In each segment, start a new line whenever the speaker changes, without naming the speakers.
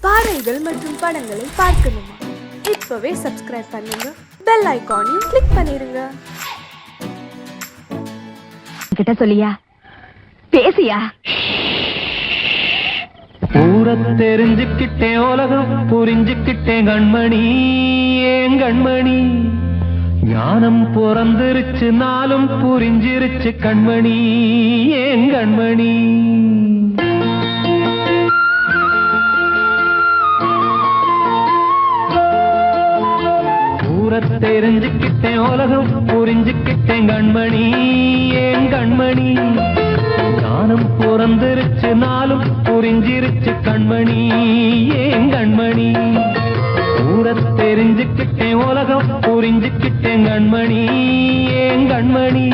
பாடல்கள் மற்றும் படங்களை பார்க்கணுமா? இப்பவே சப்ஸ்கிரைப் பண்ணுங்க, பெல் ஐகானையும் கிளிக் பண்ணிருங்க.
கிட்ட சொல்லியா பேசியா?
ஊரை தெரிஞ்சுக்கிட்டேன், உலகம் புரிஞ்சுக்கிட்டேன் கண்மணி, ஏன் கண்மணி. ஞானம் பிறந்திருச்சு, நாளும் புரிஞ்சிருச்சு கண்மணி, ஏன் கண்மணி. ஊரை தெரிஞ்சுக்கிட்டேன், உலகம் புரிஞ்சுக்கிட்டேன் கண்மணி, ஏன் கண்மணி. ஞானம் பிறந்திருச்சு, நாளும் புரிஞ்சிருச்சு கண்மணி, ஏன் கண்மணி. ஊரை தெரிஞ்சுக்கிட்டேன், உலகம் புரிஞ்சுக்கிட்டேன் கண்மணி, ஏன் கண்மணி.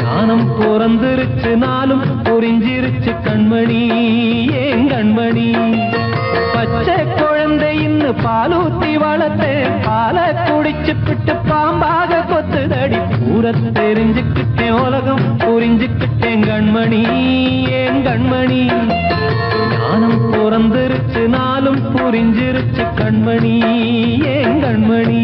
ஞானம் பிறந்திருச்சு, நாளும் புரிஞ்சிருச்சு கண்மணி, ஏன் கண்மணி. பச்சை குழந்தை இன்னும் பாலூத்தி வளர்த்தேன், பாலை குடிச்சு பிட்டு பாம்பாக கொத்துதடி. ஊரை தெரிஞ்சுக்கிட்டேன், உலகம் புரிஞ்சுக்கிட்டேன் கண்மணி, ஏன் கண்மணி. ஞானம் பிறந்திருச்சு, நாளும் புரிஞ்சிருச்சு கண்மணி, ஏன் கண்மணி.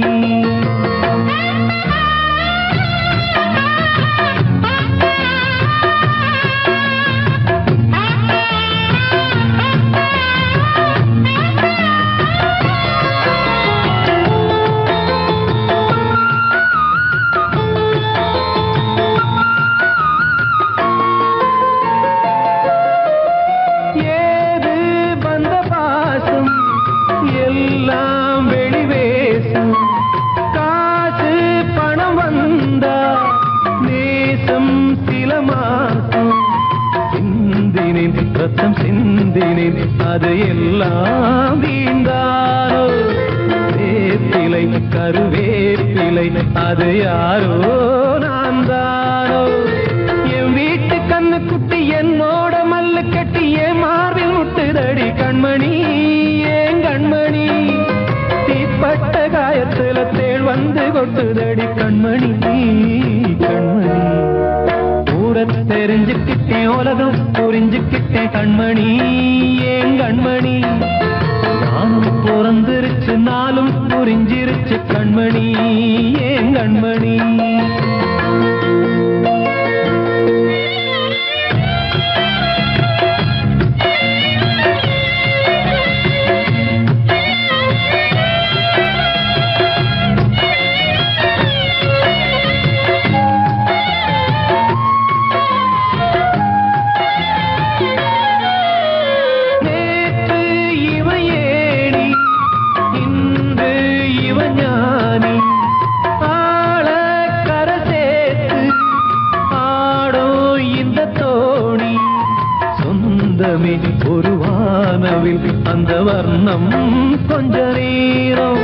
ரத்தம் சிந்தினேன், அது எல்லாம் வீண்டானோ. வேப்பிலை கருவேப்பிலை, அது யாரோ நான் தானோ. என் வீட்டு கண்ணு குட்டி என்னோட மல்லு கட்டி என் மார்பில் முட்டுதடி கண்மணி, ஏன் கண்மணி. தீப்பட்ட காயத்துல தேள் வந்து கொட்டுதடி கண்மணி, கண்மணி. ஊரை தெரிஞ்சுக்கிட்டேன், உலகம் புரிஞ்சுக்கிட்டேன் கண்மணி, ஏன் கண்மணி. நானும் பிறந்திருச்சு, நாளும் புரிஞ்சிருச்சு கண்மணி, ஏன் கண்மணி. ஒரு வானவில் அந்த வர்ணம் கொஞ்ச நேரம்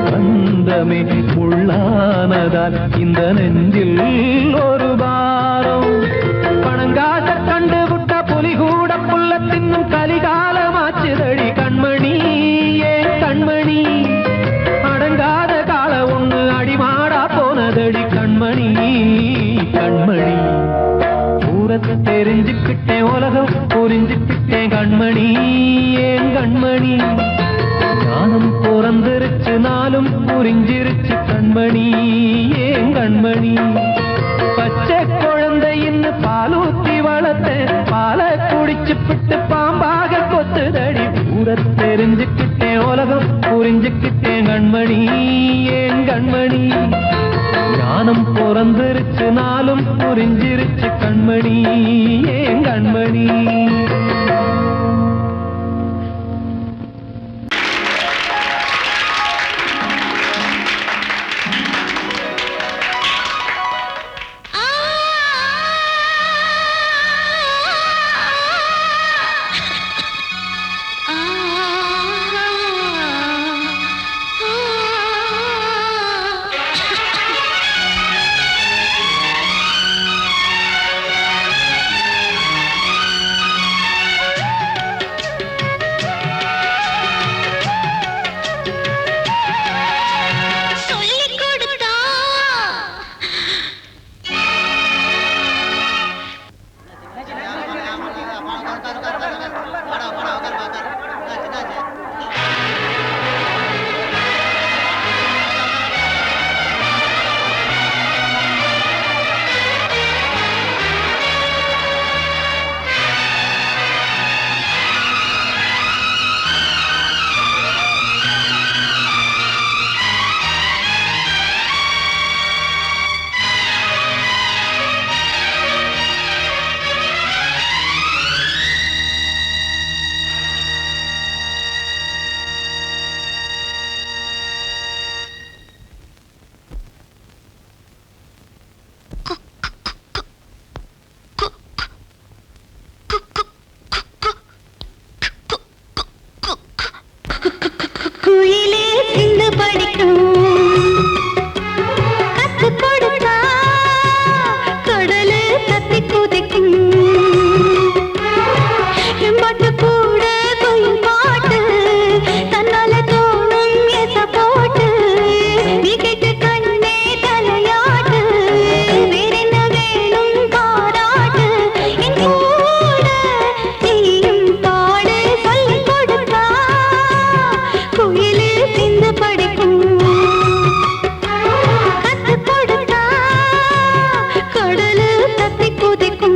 வந்தமே உள்ளானதால் இந்த நெஞ்சில் ஒரு பாரம். பணங்காச கண்டு விட்ட புலி கூட புல்ல தின்னும் கலிகாலமாச்சுதடி கண்மணி, ஏன் கண்மணி. அடங்காத கால ஒண்ணு அடிமாடா போனதடி கண்மணி, கண்மணி. ஊரை தெரிஞ்சுக்கிட்டேன், உலகம் புரிஞ்சுக்கிட்டேன் கண்மணி, ஏன் கண்மணி. ஞானம் பிறந்திருச்சு, நாளும் புரிஞ்சிருச்சு கண்மணி, ஏன் கண்மணி. பச்சை குழந்தை இன்னும் பாலூத்தி வளர்த்தேன், பாலை குடிச்சு பிட்டு பாம்பாக கொத்துதடி. ஊரை தெரிஞ்சுக்கிட்டேன், உலகம் புரிஞ்சுக்கிட்டேன் கண்மணி, ஏன் கண்மணி. ஞானம் பிறந்திருச்சு, நாளும் புரிஞ்சிருச்சு கண்மணி, ஏன் கண்மணி.
படிக்கும் கத்து கொடுத்தா கடலு தத்தி குதிக்கும் எம்பாட்டு கூட கோயில் பாட்டு தன்னால தோணும் எச போட்டு நீ கேட்டு கண்ணே தலையாட்டு வேறென்ன வேணும் பாராட்டு என் கூட நீயும் பாடு சொல்லிக் கொடுத்தா குயிலு சிந்து படிக்கும் கத்து கொடுத்தா கடலு தத்தி குதிக்கும்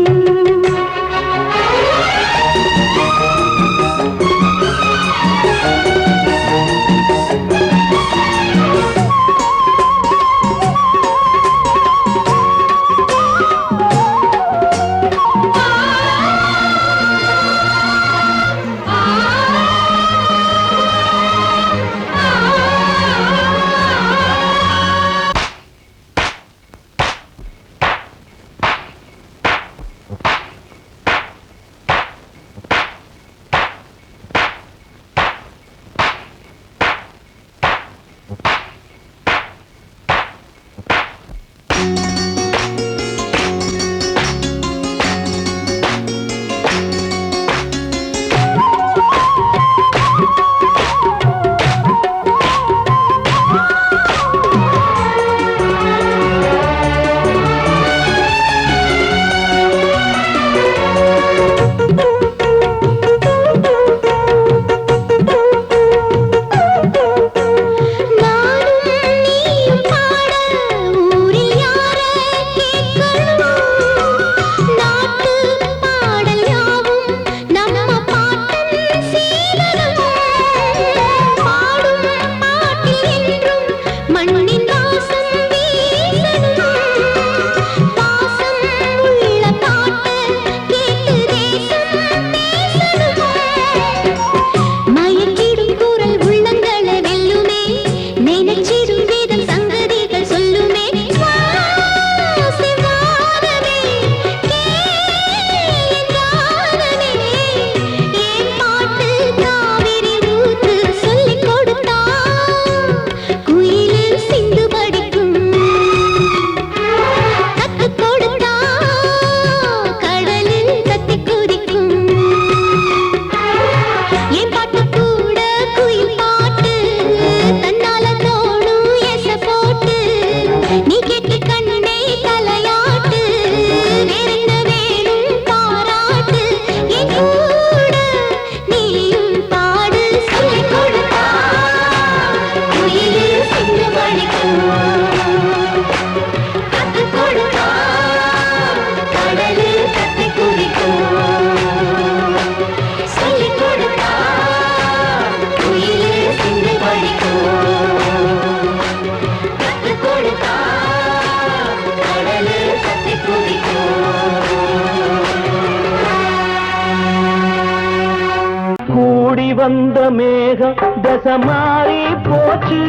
வந்த மேகம் தசை மாறி போச்சு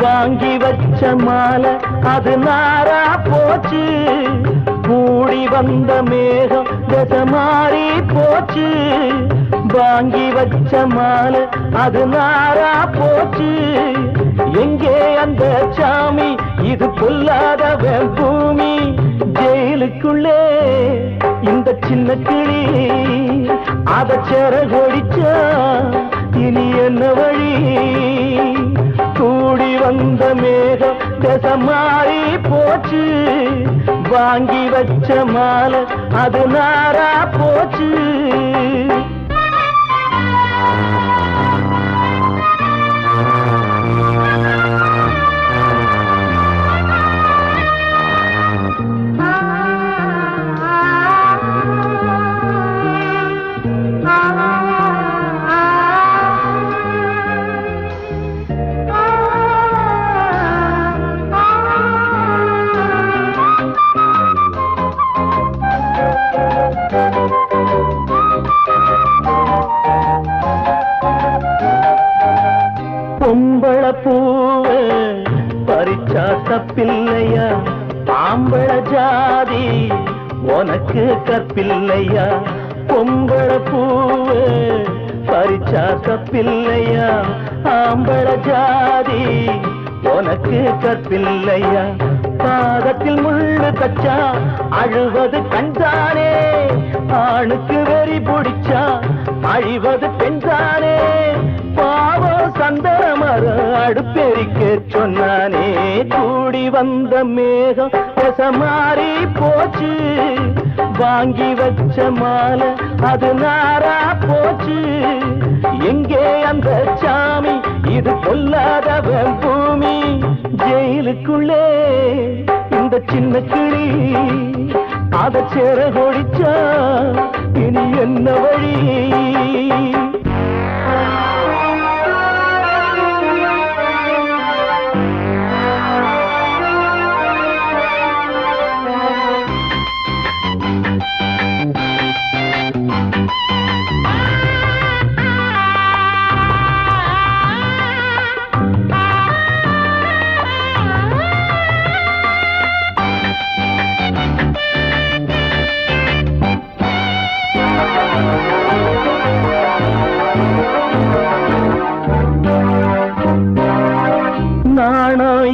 வாங்கி வச்ச மாலை அது நாரா போச்சு கூடி வந்த மேகம் தசை மாறி போச்சு வாங்கி வச்ச மாலை அது நாரா போச்சு எங்கே அந்த சாமி இது பொல்லாதவன் பூமி ஜெயிலுக்குள்ளே இந்த சின்ன கிளி அத செரகொடிச்சா இனி என்ன வழி கூடி வந்த மேகம் தசை மாறி போச்சு வாங்கி வச்ச மாலை அது நாரா போச்சு பொம்பள பூவ பறிச்சா தப்பில்லையா ஆம்பள ஜாதி உனக்கு கற்பில்லையா பொம்பள பூவ பறிச்சா தப்பில்லையா ஆம்பள ஜாதி உனக்கு கற்பில்லையா பாதத்தில் முள்ளு தச்சா அழுவது கண்தானே ஆணுக்கு வெறி பிடிச்சா அழிவது பெண்தானே பாவம் சந்தன மரம் அடுப்பெரிக்க சொன்னானே கூடி வந்த மேகம் மாறி போச்சு வாங்கி வச்ச மாலை அது நாரா போச்சு எங்கே அந்த சாமி இது கொல்லாதவன் பூமி ஜெயிலுக்குள்ளே இந்த சின்ன கிளி அத சேர கொடிச்சா இனி என்ன வழி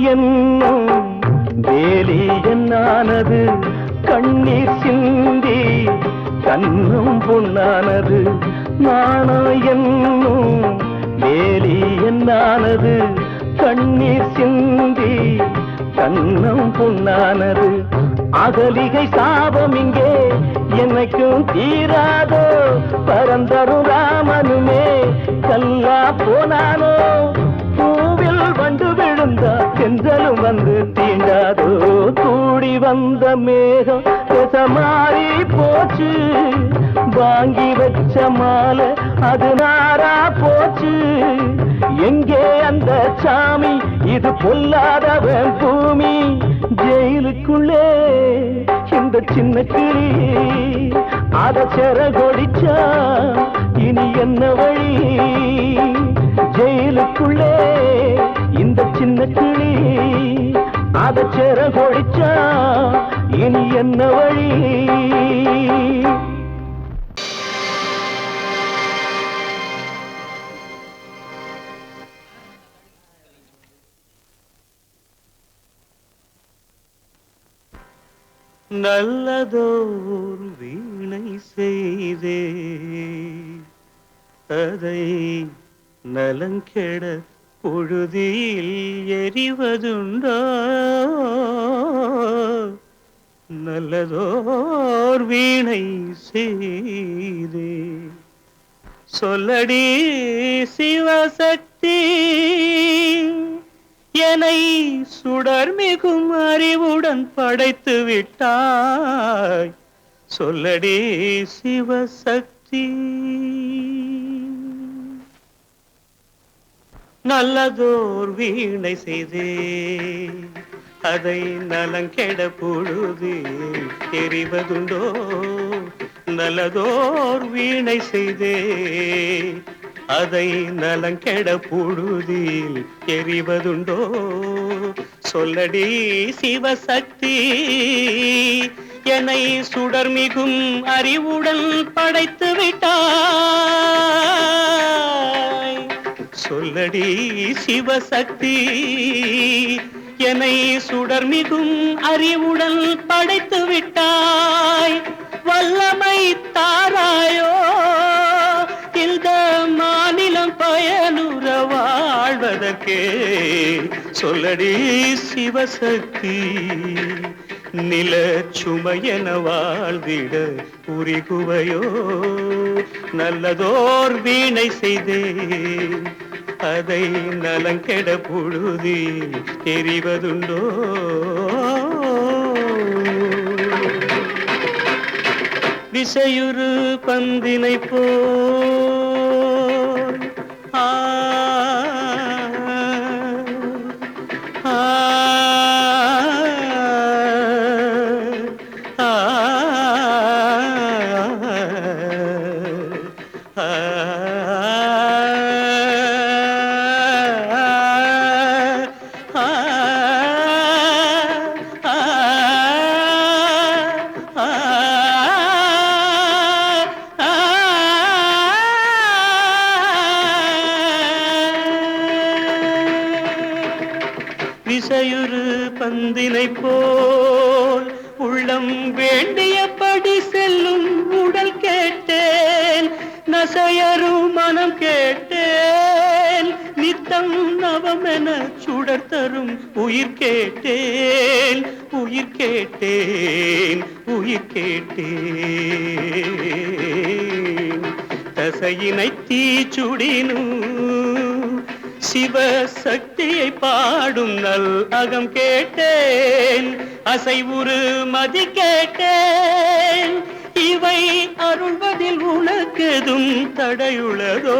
என்னும் வேலி என்னானது கண்ணீர் சிந்தி கண்ணும் பொன்னானது நாணம் என்னும் வேலி என்னானது கண்ணீர் சிந்தி கண்ணும் பொன்னானது அகலிகை சாபம் இங்கே என்னைக்கும் தீராதோ பரந்தரும் ராமனுமே கல்லா போனானோ பூவில் வண்டு விழுந்தா செஞ்சலும் வந்து தீண்டாதோ கூடி வந்த மேகம் மாறி போச்சு வாங்கி வச்ச மாலை அது நாரா போச்சு எங்கே அந்த சாமி இது பொல்லாதவன் பூமி ஜெயிலுக்குள்ளே இந்த சின்ன கிளி அத செர கொடிச்சா இனி என்ன வழி ஜெயிலுக்குள்ளே இந்த சின்ன கிளி அத செர கொடிச்சா இனி என்ன வழி நல்லதோர் வீணை செய்தே அதை நலங்கெட பொழுதில் எறிவதுண்டோ நல்லதோர் வீணை செய்தே சொல்லடி சிவசக்தி என்னை சுடர் மிகும் அறிவுடன் படைத்து விட்டாய் சொல்லடி சிவசக்தி நல்லதோர் வீணை செய்தே அதை நலங்கெட பொழுது எறிவதுண்டோ நல்லதோர் வீணை செய்தே அதை நலங்கெட பொழுதில் எறிவதுண்டோ சொல்லடி சிவசக்தி என்னை சுடர் மிகும் அறிவுடன் படைத்து விட்டாய் சொல்லடி சிவசக்தி என்னை சுடர் மிகும் அறிவுடன் படைத்து விட்டாய் வல்லமை தாராயோ இந்த மாநிலம் பயனுற வாழ்வதற்கே சொல்லடி சிவசக்தி நில சுமையென வாழ்ந்திட புரிகுவையோ நல்லதோர் வீணை செய்தே அதை நலங்கெட பொழுதில் தெரிவதுண்டோ விசையுறு பந்தினை போல் ஆ இசையுறு பந்தினை போல் உள்ளம் வேண்டியபடி செல்லும் உடல் கேட்டேன், நசையரும் மனம் கேட்டேன், நித்தம் நவமென சுடர் தரும் உயிர் கேட்டேன், உயிர் கேட்டேன், உயிர் கேட்டேன். தசையினை தீச்சுடினும் சிவசக்தியை பாடும் நல் அகம் கேட்டேன், அசைவுறு மதி கேட்டேன். இவை அருள்வதில் உனக்கெதும் தடையுள்ளதோ,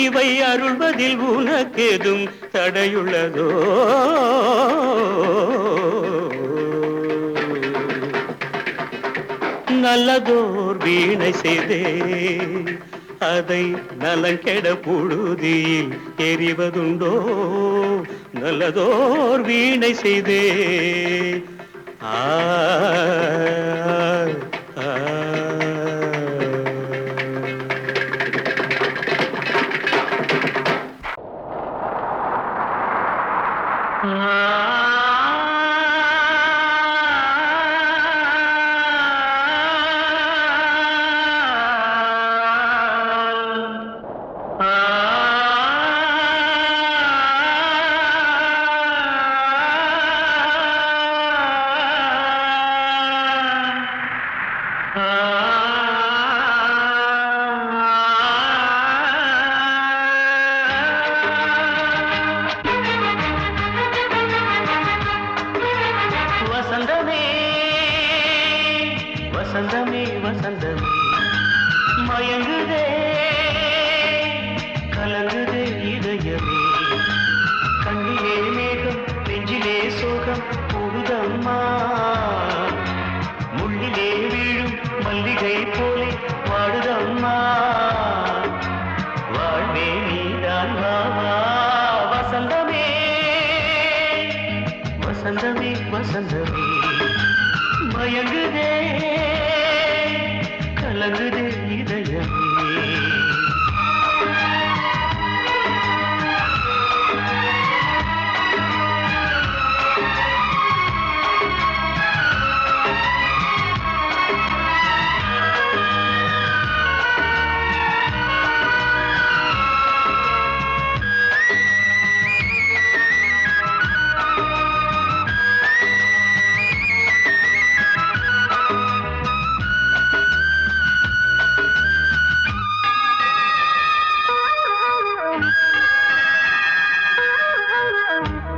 இவை அருள்வதில் உனக்கெதும் தடையுள்ளதோ. நல்லதோர் வீணை செய்தே அதை நலங்கெட புழுதியில் எறிவதுண்டோ, நல்லதோர் வீணை செய்தே. ஆ வசந்தமே வசந்தமே மயங்குதே கலங்குதே இதயமே, கண்ணிலே மேகம் நெஞ்சிலே சோகம் கூடுதம்மா, முள்ளிலே வீழும் மல்லிகை போலே வாடுதம்மா, வாழ்வே நீதான் வாவா. வசந்தமே வசந்தமே வசந்தமே மயங்குதே கலங்குதே இதயமே.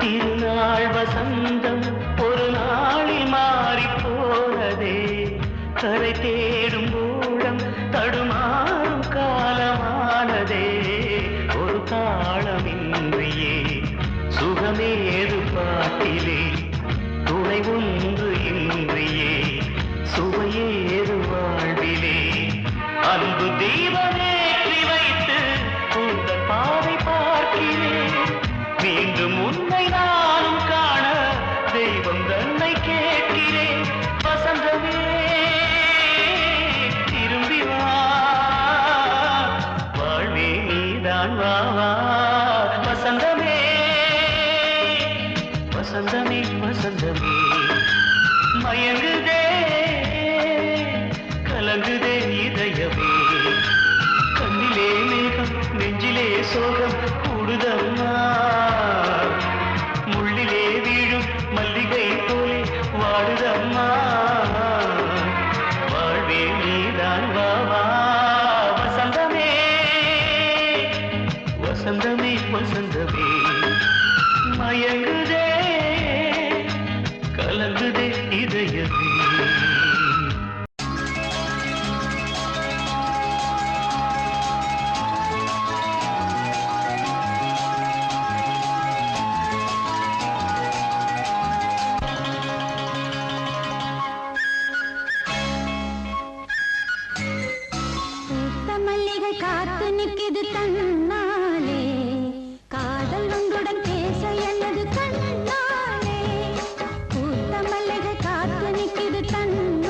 திருநாள் வசந்தம் ஒரு நாளில் மாறி போனதே, கரை தேடும் ஊடம் தடுமாறும் காலமானதே, ஒரு தாளமின்றியே சுகமேது பாட்டிலே, துணை ஒன்று இன்றியே சுவையேது வாழ்விலே, அன்பு தீபமேற்றி வைத்து உங்கள் பாதை பார்க்கிறேன், மீண்டும் உன்னை நானும் காண தெய்வம் தன்னை கேட்கிறேன். வசந்தமே திரும்பி வா, வாழ்வே நீதான் வாவா. வசந்தமே வசந்தமே வசந்தமே மயங்குதே கலங்குதே இதயமே, கண்ணிலே மேகம் நெஞ்சிலே சோகம் கூடுதம்மா, முள்ளிலே வீழும் மல்லிகை போலே வாடுதம்மா, வாழ்வே நீதான் வாவா. வசந்தமே வசந்தமே வசந்தமே மயங்குதே கலங்குதே இதயமே.
மல்லிகை காத்து நிற்கிது தன்னாலே, காதல் உங்களுடன் பேச என்னது கண்ணாலே, பூத்த மல்லிகை காத்து நிற்கிது தன்னாலே.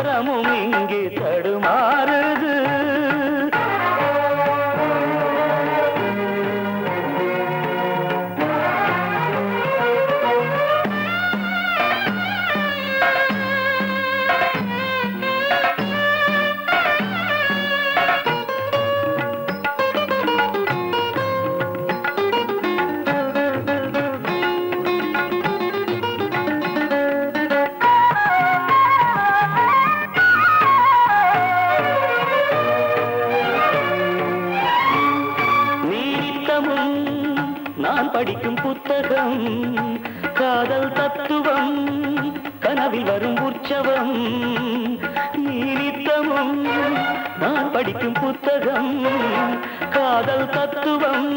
ஸ்வரமும் இங்கே தடுமாறுது. நான் படிக்கும் புத்தகம் காதல் தத்துவம் கனவில் வரும் உற்சவம். நித்தமும் நான் படிக்கும் புத்தகம் காதல் தத்துவம்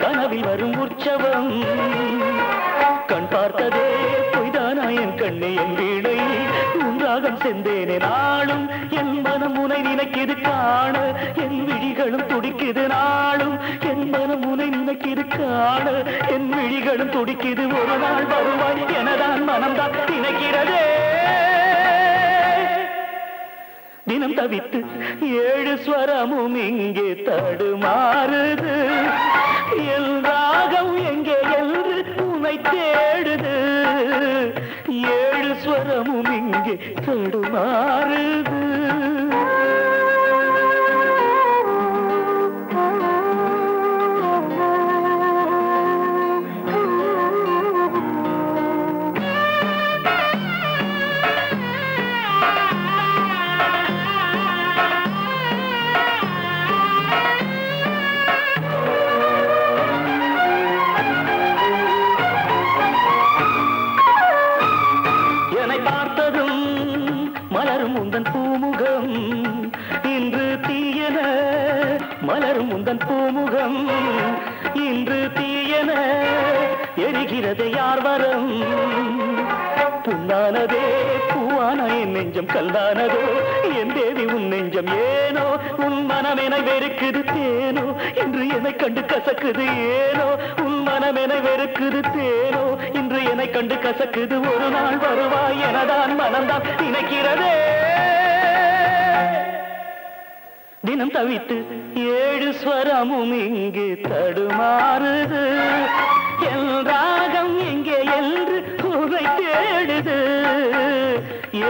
கனவில் வரும் உற்சவம். கண் பார்த்ததே பொய்தானா என் கண்ணே என் வீணை உன்றாகம் சென்றேனே நாளும். என் மனம் உனை நினைக்கிது காண என் விழிகளும் துடிக்குது நாளும். என் மனம் உனை நினைக்கிது காண என் விழிகளும் துடிக்குது. ஒரு நாள் வருவாய் எனதான் மனம்தான் நினைக்கிறதே. தினம் தவித்து 7 ஸ்வரமும் இங்கே தடுமாறுது. என் ராகம் எங்கே என்று உன்னை தேடுது. 7 ஸ்வரமும் இங்கே தடுமாறுது. மலரும் உந்தன் பூமுகம் இன்று தீயன. மலரும் உந்தன் பூமுகம் இன்று தீயன எரிகிறது யார் வரம். புண்ணானதே பூவான என் நெஞ்சம் கல்லானதோ என் தேவி உன் நெஞ்சம் ஏனோ. உன் மனம் என வெறுக்குது தேனோ இன்று என்னை கண்டு கசக்குது ஏனோ. உன் மனம் என வெறுக்குது தேனோ இன்று என்னை கண்டு கசக்குது. ஒரு நாள் வருவாய் எனதான் மனம்தான் நினைக்கிறதே. தினம் தவித்து 7 ஸ்வரமும் இங்கே தடுமாறுது. என் ராகம் எங்கே என்று உன்னை தேடுது.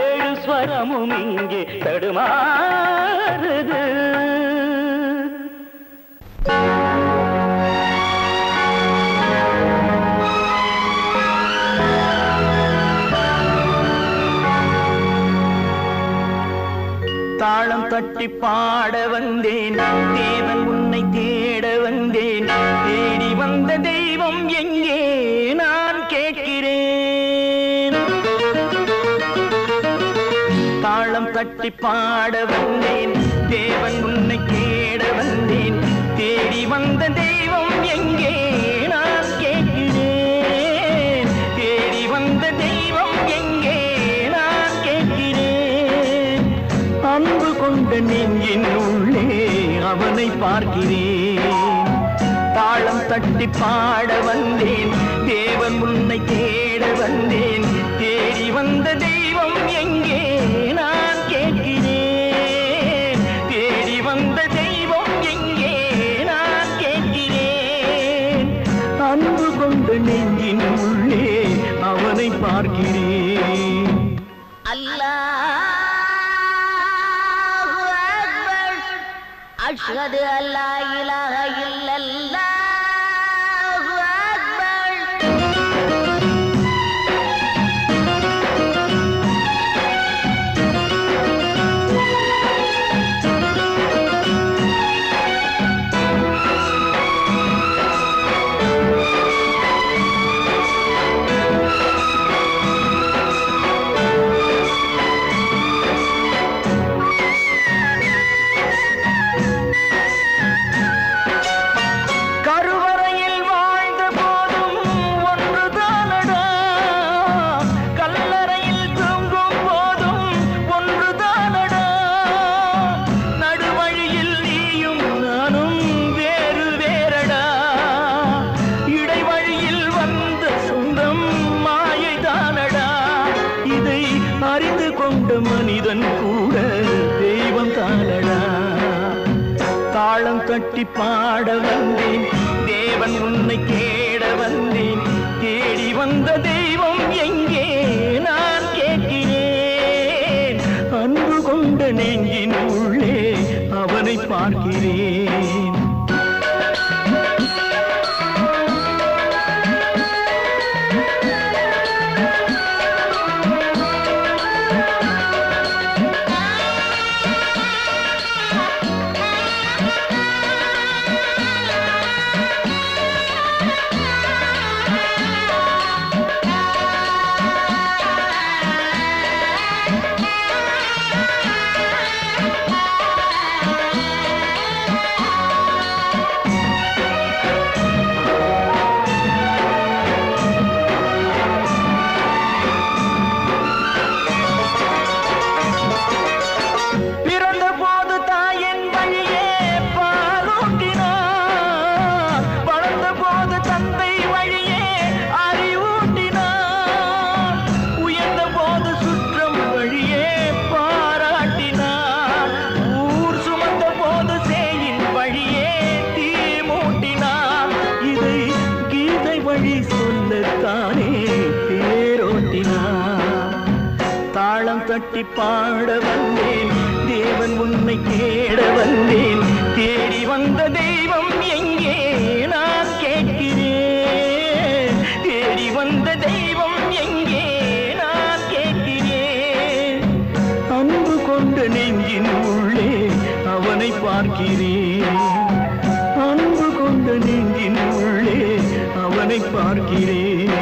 7 ஸ்வரமும் இங்கே தடுமாறுது. தாளம் தட்டி பாட வந்தேன் தேவன் உன்னை தேட வந்தேன். தேடி வந்த தெய்வம் எங்கே நான் கேட்கிறேன். தாளம் தட்டி பாட வந்தேன் தேவன் உன்னை தேட வந்தேன். தேடி வந்த தெய்வம் எங்கே நான் கேட்கிறேன். தேடி வந்த தெய்வம் எங்கே நான் கேட்கிறேன். அன்பு கொண்ட நெஞ்சின் உள்ளே அவனை பார்க்கிறேன். தாளம் தட்டி பாட வந்தேன் தேவன் உன்னை தேட வந்தேன். தேடி வந்த தெய்வம் எங்கே நான் கேட்கிறேன். தேடி வந்த தெய்வம் எங்கே நான் கேட்கிறேன். அன்பு கொண்ட நெஞ்சின் உள்ளே அவனை பார்க்கிறேன்.
அஷ்ஹது அல்லா இலாஹ இல்லல்லாஹு அக்பர்.
தட்டி பாட வந்தேன், தேவன் உன்னை தேட வந்தேன். தேடி வந்த தெய்வம் எங்கே நான் கேட்கிறேன். அன்பு கொண்ட நெஞ்சின் உள்ளே அவனை பார்க்கிறேன். தட்டி பாட வந்தேன், தேவன் உன்னை தேட வந்தேன். தேடி வந்த தெய்வம் எங்கே நான் கேட்கிறேன். தேடி வந்த தெய்வம் எங்கே நான் கேட்கிறேன். அன்பு கொண்ட நெஞ்சின் உள்ளே அவனை பார்க்கிறேன். அன்பு கொண்ட நெஞ்சின் உள்ளே அவனை பார்க்கிறேன்.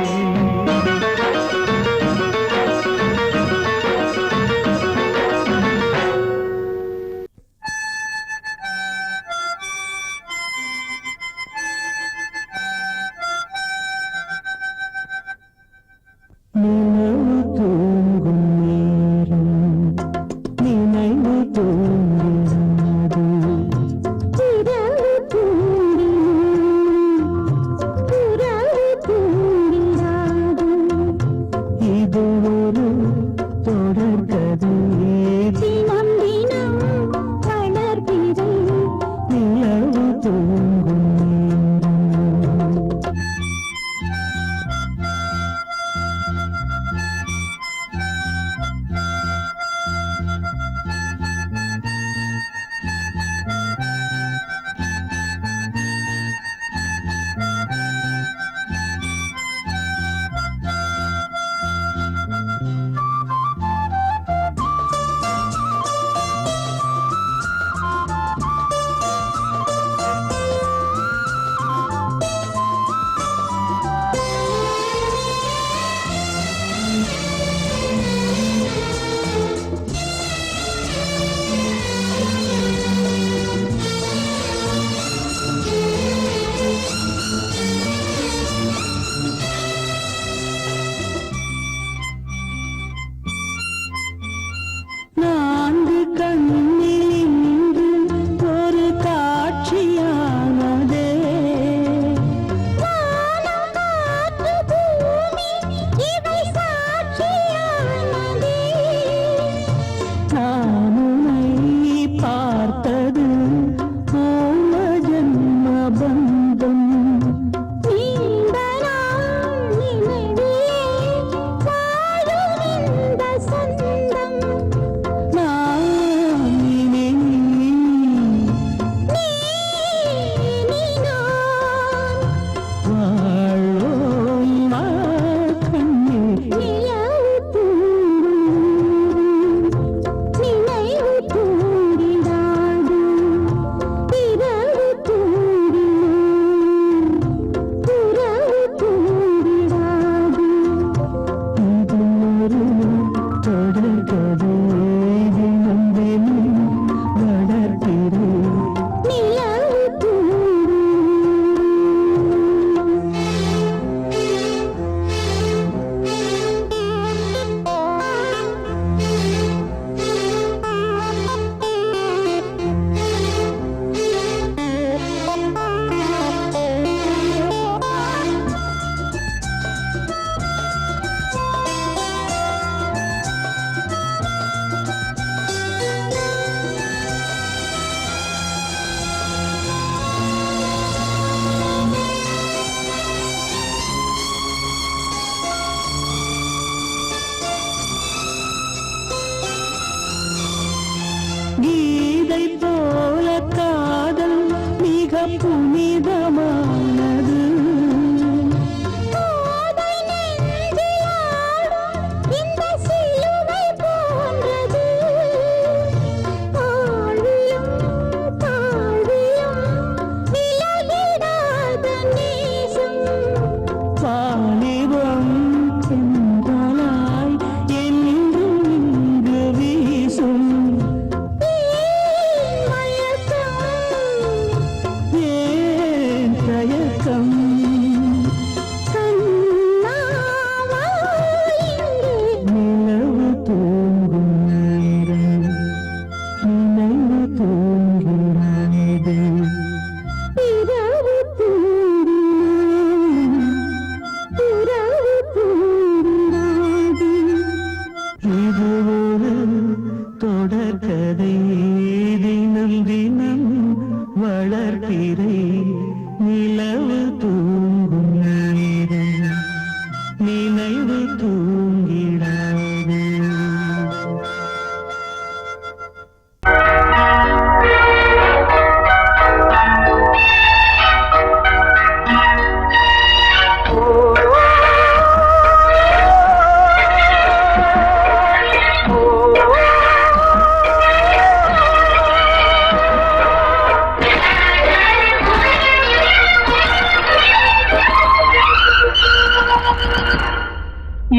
கீதை போல காதல் மிக புனிதமானது.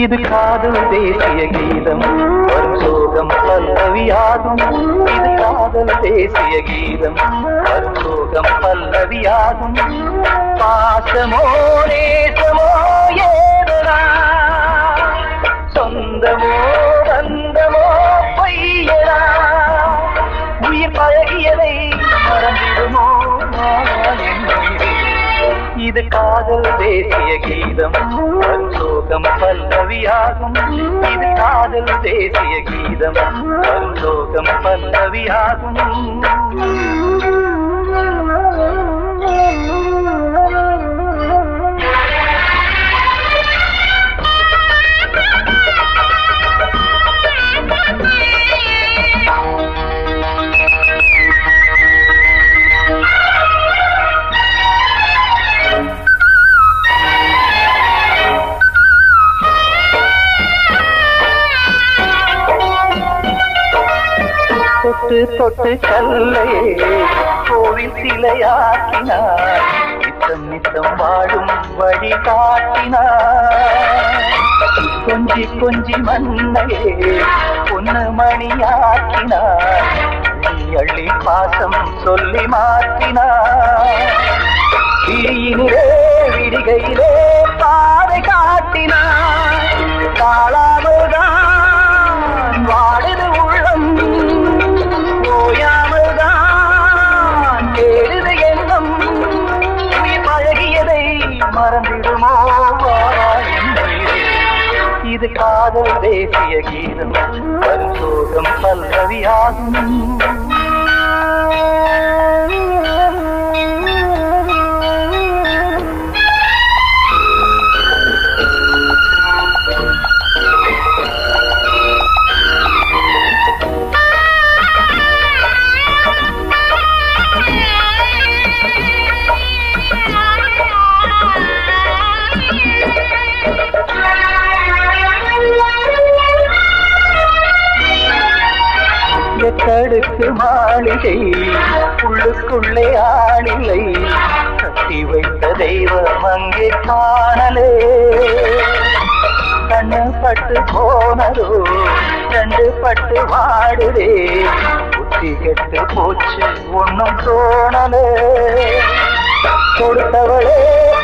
இது காதல் தேசிய கீதம் வரும் சோகம் பல்லவியாகும். இது காதல் தேசிய கீதம் வரும் சோகம் பல்லவியாகும். பாசமோ நேசமோ ஏதனா சொந்தமோ பந்தமோ பொய்யனா உயிர் பழகியதை மறந்திடுமோ இது காதல் தேசிய கீதம் வரும் சோகம் பல்லவியாகும். இது காதல் தேசிய கீதம் வரும் சோகம் பல்லவியாகும். தொட்டு தொட்டு கல்லையே கோவில் சிலையாக்கினார். நித்தம் நித்தம் வாழும் வழி காட்டினார். கொஞ்சி கொஞ்சி மண்ணையே பொன்னு மணியாக்கினார். அள்ளி பாசம் சொல்லி மாற்றினார். விழியினிலே விடிகையிலே பாதை காட்டினார். காளாமல்தான் வாடுது உள்ளம் ஓயாமல்தான் கேடுது எண்ணம். உயிர் பழகியதை மறந்திடுமோ இது காதல் தேசிய கீதம் வரும் சோகம் பல்லவியாகும். எட்டடுக்கு மாளிகை உள்ளுக்குள்ளே ஆளிலை கட்டி வைத்த தெய்வம் அங்கே காணலே. கண்ணு பட்டு போனதோ ரெண்டு பட்டு வாடுதே. புத்தி கெட்டு போச்சு ஒன்னும் தோணலே. கொடுத்தவளே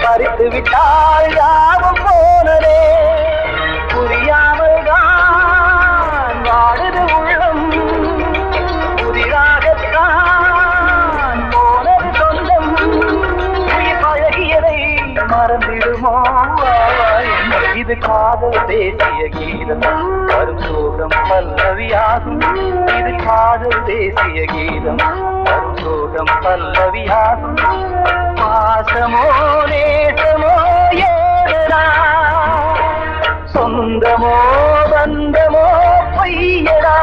பறித்து விட்டால் யாவும் போனதே. புரியாமல் தான் வாடுது உள்ளம். புதிராகத்தான் போனது சொந்தம். உயிர் பழகியதை மறந்திடுமோ இது காதல் தேசிய கீதம் வரும் சோகம் பல்லவியாகும். இது காதல் தேசிய கீதம் வரும் சோகம் பல்லவியாகும். பாசமோ நேசமோ ஏதனா சொந்தமோ பந்தமோ பொய்யடா